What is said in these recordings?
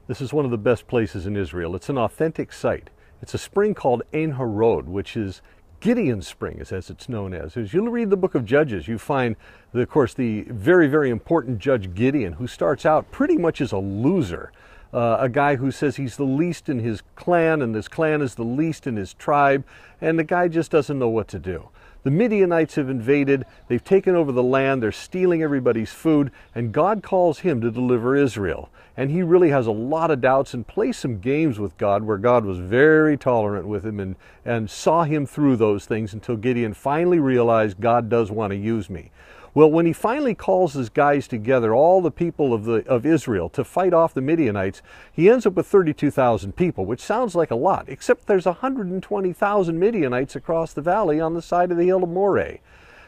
This is one of the best places in Israel. It's an authentic site. It's a spring called Ein Harod, which is Gideon's spring, as it's known as. As you'll read the book of Judges, you find, of course, the very, very important judge Gideon, who starts out pretty much as a loser. A guy who says he's the least in his clan, and this clan is the least in his tribe, and the guy just doesn't know what to do. The Midianites have invaded, they've taken over the land, they're stealing everybody's food, and God calls him to deliver Israel. And he really has a lot of doubts and plays some games with God, where God was very tolerant with him and saw him through those things until Gideon finally realized God does want to use me. Well, when he finally calls his guys together, all the people of Israel, to fight off the Midianites, he ends up with 32,000 people, which sounds like a lot, except there's 120,000 Midianites across the valley on the side of the hill of Moreh.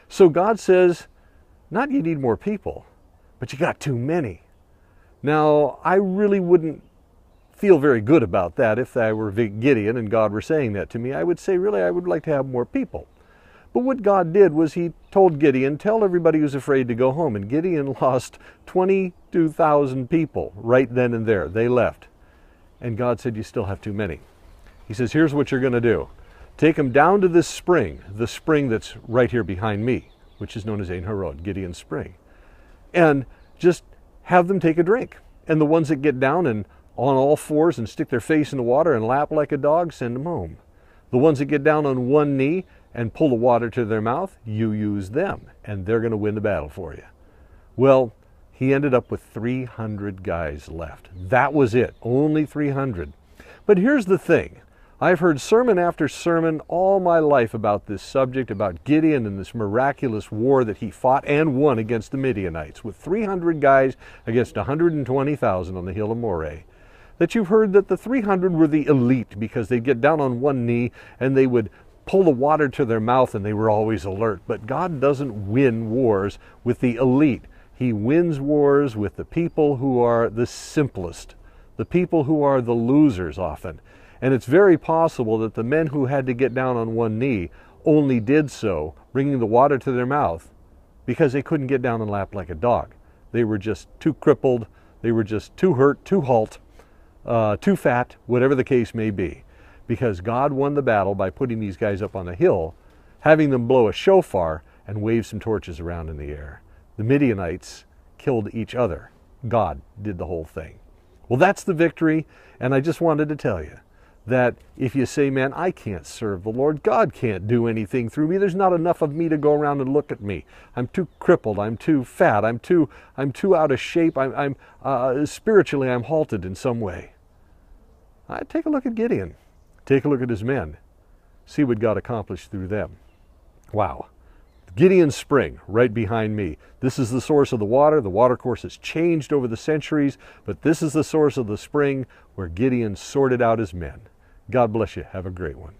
So God says, not you need more people, but you got too many. Now, I really wouldn't feel very good about that if I were Gideon and God were saying that to me. I would say, really, I would like to have more people. But what God did was he told Gideon, tell everybody who's afraid to go home. And Gideon lost 22,000 people right then and there. They left. And God said, you still have too many. He says, here's what you're going to do. Take them down to this spring, the spring that's right here behind me, which is known as Ein Harod, Gideon's spring. And just have them take a drink. And the ones that get down and on all fours and stick their face in the water and lap like a dog, send them home. The ones that get down on one knee and pull the water to their mouth, you use them, and they're going to win the battle for you. Well, he ended up with 300 guys left. That was it, only 300. But here's the thing. I've heard sermon after sermon all my life about this subject, about Gideon and this miraculous war that he fought and won against the Midianites, with 300 guys against 120,000 on the hill of Moreh. That you've heard that the 300 were the elite because they'd get down on one knee and they would pull the water to their mouth and they were always alert. But God doesn't win wars with the elite. He wins wars with the people who are the simplest, the people who are the losers often. And it's very possible that the men who had to get down on one knee only did so, bringing the water to their mouth, because they couldn't get down and lap like a dog. They were just too crippled, they were just too hurt, too halt, too fat, whatever the case may be. Because God won the battle by putting these guys up on the hill, having them blow a shofar and wave some torches around in the air. The Midianites killed each other. God did the whole thing. Well, that's the victory, and I just wanted to tell you that if you say, man, I can't serve the Lord, God can't do anything through me, there's not enough of me to go around and look at me. I'm too crippled, I'm too fat, I'm too out of shape, spiritually I'm halted in some way. Take a look at Gideon. Take a look at his men. See what God accomplished through them. Wow. Gideon's spring, right behind me. This is the source of the water. The water course has changed over the centuries, but this is the source of the spring where Gideon sorted out his men. God bless you. Have a great one.